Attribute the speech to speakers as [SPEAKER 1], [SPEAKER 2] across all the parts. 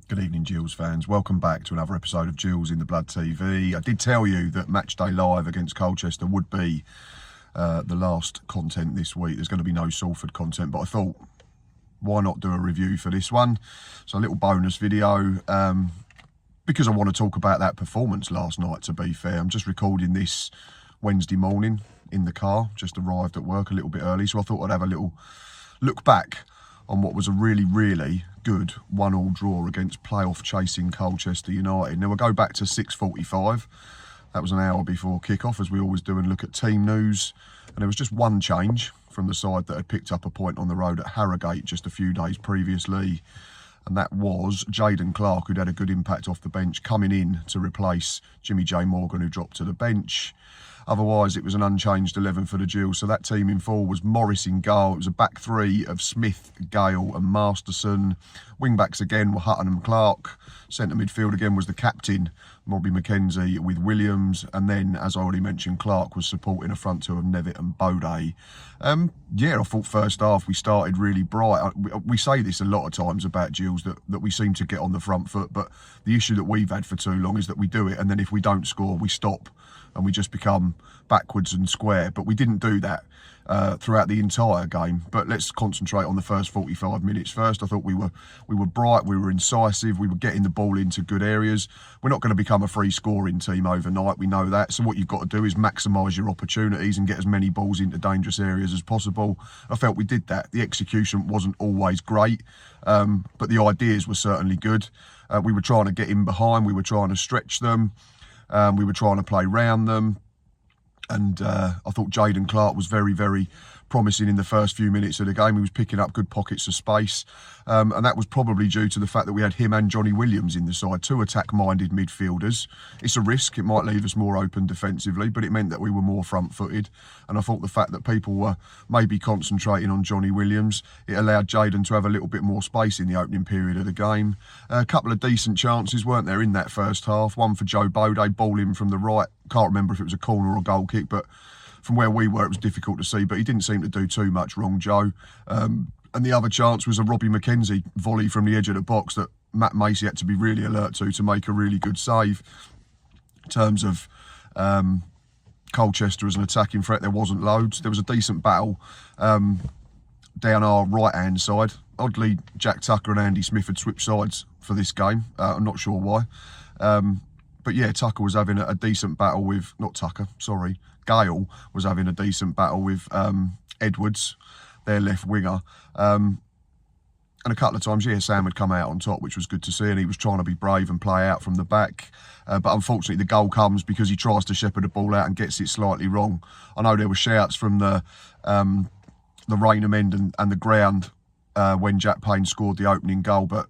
[SPEAKER 1] Good evening, Gills fans. Welcome back to another episode of Gills in the Blood TV. I did tell you that Matchday Live against Colchester would be the last content this week. There's going to be no Salford content, but I thought, why not do a review for this one? So a little bonus video, because I want to talk about that performance last night, to be fair. I'm just recording this Wednesday morning in the car, just arrived at work a little bit early, so I thought I'd have a little look back on what was a really good 1-1 draw against playoff chasing Colchester United. Now we'll go back to 6:45. That was an hour before kick-off, as we always do, and look at team news. And there was just one change from the side that had picked up a point on the road at Harrogate just a few days previously. And that was Jayden Clark, who'd had a good impact off the bench, coming in to replace Jimmy J Morgan, who dropped to the bench. Otherwise, it was an unchanged 11 for the Gills. So that team in full was Morris in goal. It was a back three of Smith, Gale and Masterson. Wing-backs again were Hutton and Clark. Centre midfield again was the captain, Robbie McKenzie, with Williams. And then, as I already mentioned, Clark was supporting a front two of Nevitt and Bode. Yeah, I thought first half we started really bright. We say this a lot of times about Gills, that we seem to get on the front foot. But the issue that we've had for too long is that we do it, and then if we don't score, we stop. And we just become backwards and square. But we didn't do that throughout the entire game. But let's concentrate on the first 45 minutes first. I thought we were bright, we were incisive, we were getting the ball into good areas. We're not going to become a free scoring team overnight, we know that. So what you've got to do is maximise your opportunities and get as many balls into dangerous areas as possible. I felt we did that. The execution wasn't always great, but the ideas were certainly good. We were trying to get in behind, we were trying to stretch them. We were trying to play round them, and I thought Jayden Clark was very promising in the first few minutes of the game. He was picking up good pockets of space, and that was probably due to the fact that we had him and Johnny Williams in the side, two attack-minded midfielders. It's a risk, it might leave us more open defensively, but it meant that we were more front-footed, and I thought the fact that people were maybe concentrating on Johnny Williams, it allowed Jayden to have a little bit more space in the opening period of the game. A couple of decent chances, weren't there, in that first half? One for Joe Bode, ball in from the right. Can't remember if it was a corner or a goal kick, but from where we were, it was difficult to see, but he didn't seem to do too much wrong, Joe. And the other chance was a Robbie McKenzie volley from the edge of the box that Matt Macy had to be really alert to make a really good save. In terms of Colchester as an attacking threat, there wasn't loads. There was a decent battle down our right-hand side. Oddly, Jack Tucker and Andy Smith had switched sides for this game. I'm not sure why. But yeah, Tucker was having a decent battle with, Gale was having a decent battle with Edwards, their left winger. And a couple of times, yeah, Sam had come out on top, which was good to see, and he was trying to be brave and play out from the back. But unfortunately, the goal comes because he tries to shepherd the ball out and gets it slightly wrong. I know there were shouts from the Rainham end and the ground when Jack Payne scored the opening goal, but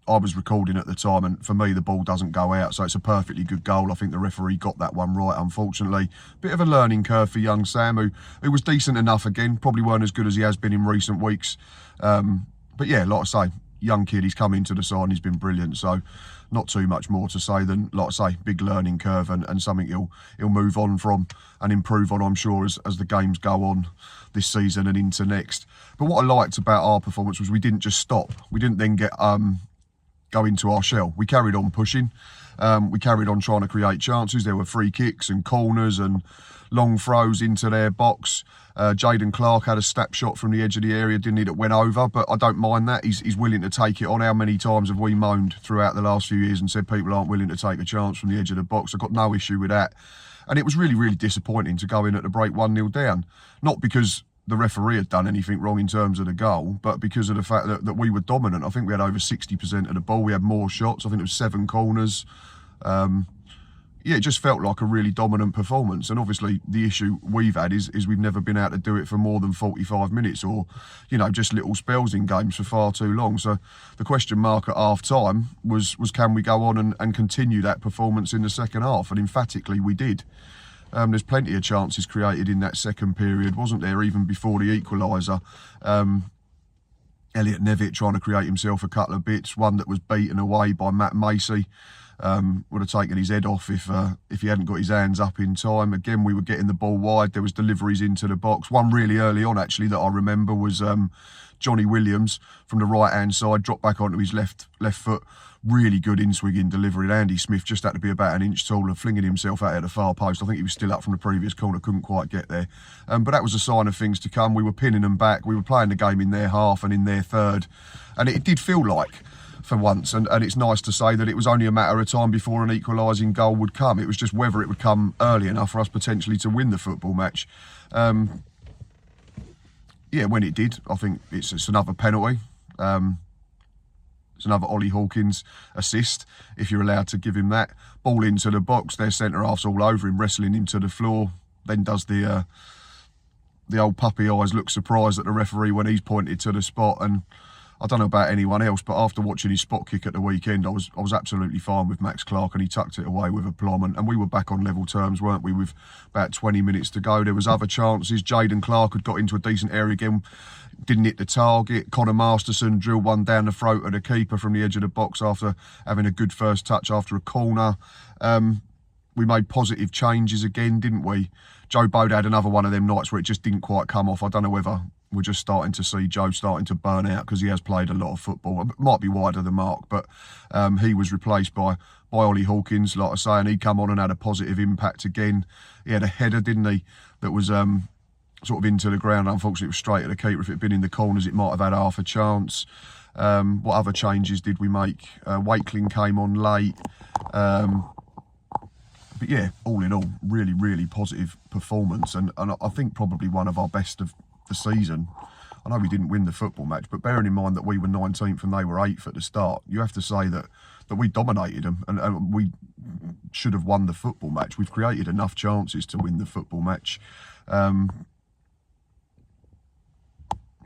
[SPEAKER 1] I was recording at the time, and for me, the ball doesn't go out, so it's a perfectly good goal. I think the referee got that one right, unfortunately. Bit of a learning curve for young Sam, who was decent enough again. Probably weren't as good as he has been in recent weeks. But yeah, like I say, young kid, he's come into the side and he's been brilliant. So not too much more to say than, like I say, big learning curve and something he'll move on from and improve on, I'm sure, as the games go on this season and into next. But what I liked about our performance was we didn't just stop. We didn't then go into our shell. We carried on pushing. We carried on trying to create chances. There were free kicks and corners and long throws into their box. Jayden Clark had a snapshot from the edge of the area, didn't he, that went over, but I don't mind that. He's willing to take it on. How many times have we moaned throughout the last few years and said people aren't willing to take a chance from the edge of the box? I've got no issue with that. And it was really disappointing to go in at the break 1-0 down. Not because the referee had done anything wrong in terms of the goal, but because of the fact that we were dominant. I think we had over 60% of the ball. We had more shots. I think it was 7 corners. Yeah, it just felt like a really dominant performance. And obviously the issue we've had is we've never been able to do it for more than 45 minutes or, you know, just little spells in games for far too long. So the question mark at half time was can we go on and continue that performance in the second half? And emphatically we did. There's plenty of chances created in that second period, wasn't there, even before the equaliser. Elliot Nevitt trying to create himself a couple of bits, one that was beaten away by Matt Macy. Would have taken his head off if he hadn't got his hands up in time. Again, we were getting the ball wide. There was deliveries into the box. One really early on, actually, that I remember was Johnny Williams from the right-hand side, dropped back onto his left foot. Really good in-swinging delivery. Andy Smith just had to be about an inch taller, flinging himself out at the far post. I think he was still up from the previous corner, couldn't quite get there. But that was a sign of things to come. We were pinning them back. We were playing the game in their half and in their third. And it did feel like, for once, and it's nice to say that it was only a matter of time before an equalising goal would come. It was just whether it would come early enough for us potentially to win the football match. Yeah, when it did, I think it's another penalty. It's another Ollie Hawkins assist, if you're allowed to give him that. Ball into the box, their centre-half's all over him, wrestling him to the floor. Then does the old puppy eyes, look surprised at the referee when he's pointed to the spot. And I don't know about anyone else, but after watching his spot kick at the weekend, I was absolutely fine with Max Clark, and he tucked it away with aplomb. And we were back on level terms, weren't we, with about 20 minutes to go. There was other chances. Jaden Clark had got into a decent area again, didn't hit the target. Connor Masterson drilled one down the throat of the keeper from the edge of the box after having a good first touch after a corner. We made positive changes again, didn't we? Joe Bode had another one of them nights where it just didn't quite come off. I don't know whether we're just starting to see Joe starting to burn out because he has played a lot of football. It might be wider than Mark, but he was replaced by Ollie Hawkins, like I say, and he come on and had a positive impact again. He had a header, didn't he, that was sort of into the ground. Unfortunately, it was straight at the keeper. If it had been in the corners, it might have had half a chance. What other changes did we make? Wakeling came on late. But yeah, all in all, really, really positive performance. And I think probably one of our best of the season. I know we didn't win the football match, but bearing in mind that we were 19th and they were 8th at the start, you have to say that we dominated them and we should have won the football match. We've created enough chances to win the football match. But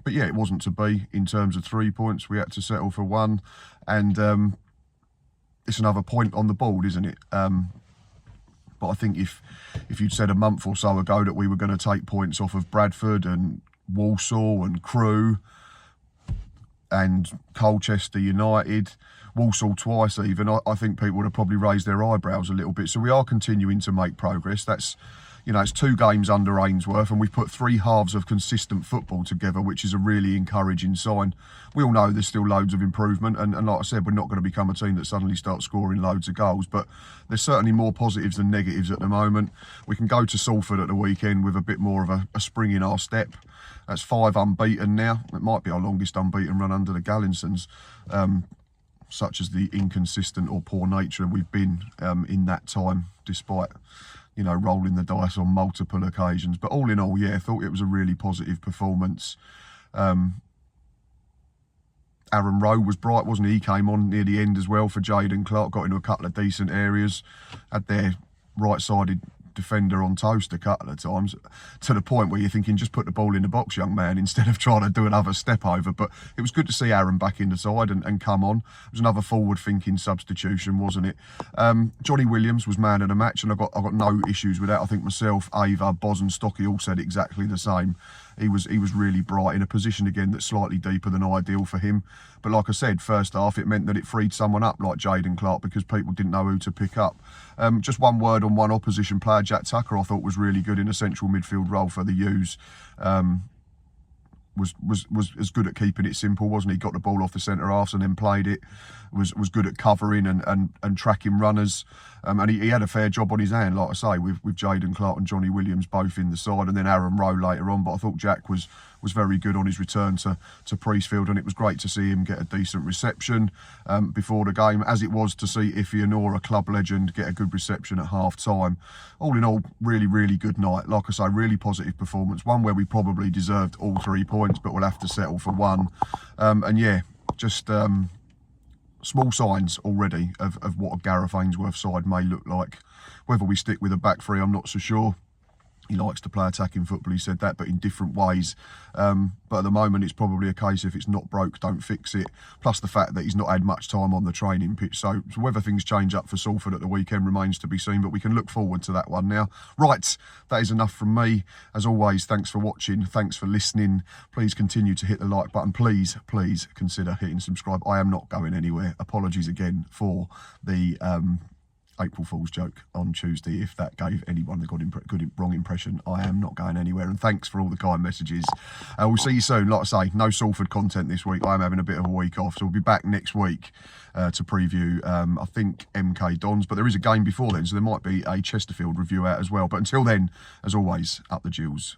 [SPEAKER 1] yeah, it wasn't to be in terms of 3 points. We had to settle for 1. And it's another point on the board, isn't it? But I think if you'd said a month or so ago that we were going to take points off of Bradford and Walsall and Crewe and Colchester United, Walsall twice even, I think people would have probably raised their eyebrows a little bit. So we are continuing to make progress. That's, you know, it's 2 games under Ainsworth, and we've put 3 halves of consistent football together, which is a really encouraging sign. We all know there's still loads of improvement, and like I said, we're not going to become a team that suddenly starts scoring loads of goals, but there's certainly more positives than negatives at the moment. We can go to Salford at the weekend with a bit more of a spring in our step. That's 5 unbeaten now. It might be our longest unbeaten run under the Gallinsons, such as the inconsistent or poor nature we've been in that time, despite, you know, rolling the dice on multiple occasions. But all in all, yeah, I thought it was a really positive performance. Aaron Rowe was bright, wasn't he? He came on near the end as well for Jaden Clark, got into a couple of decent areas, had their right-sided defender on toast a couple of times, to the point where you're thinking, just put the ball in the box, young man, instead of trying to do another step over. But it was good to see Aaron back in the side and come on. It was another forward-thinking substitution, wasn't it? Johnny Williams was man of the match, and I got no issues with that. I think myself, Ava, Boz and Stocky all said exactly the same. He was really bright in a position again that's slightly deeper than ideal for him. But like I said, first half, it meant that it freed someone up like Jaden Clark because people didn't know who to pick up. Just one word on one opposition player, Jack Tucker, I thought was really good in a central midfield role for the U's. Was as good at keeping it simple, wasn't he? Got the ball off the centre halves and then played it. Was good at covering and tracking runners. And he had a fair job on his hand, like I say, with Jaden Clark and Johnny Williams both in the side, and then Aaron Rowe later on. But I thought Jack was very good on his return to Priestfield, and it was great to see him get a decent reception before the game, as it was to see Iffy Anora, club legend, get a good reception at half-time. All in all, really, really good night. Like I say, really positive performance. One where we probably deserved all 3 points, but we'll have to settle for 1. And yeah, just small signs already of what a Gareth Ainsworth side may look like. Whether we stick with a back 3, I'm not so sure. He likes to play attacking football, he said that, but in different ways. But at the moment, it's probably a case if it's not broke, don't fix it. Plus the fact that he's not had much time on the training pitch. So whether things change up for Salford at the weekend remains to be seen, but we can look forward to that one now. Right, that is enough from me. As always, thanks for watching. Thanks for listening. Please continue to hit the like button. Please consider hitting subscribe. I am not going anywhere. Apologies again for the April Fool's joke on Tuesday. If that gave anyone the wrong impression, I am not going anywhere. And thanks for all the kind messages. We'll see you soon. Like I say, no Salford content this week. I'm having a bit of a week off, so we'll be back next week to preview, I think, MK Dons. But there is a game before then, so there might be a Chesterfield review out as well. But until then, as always, up the Gills.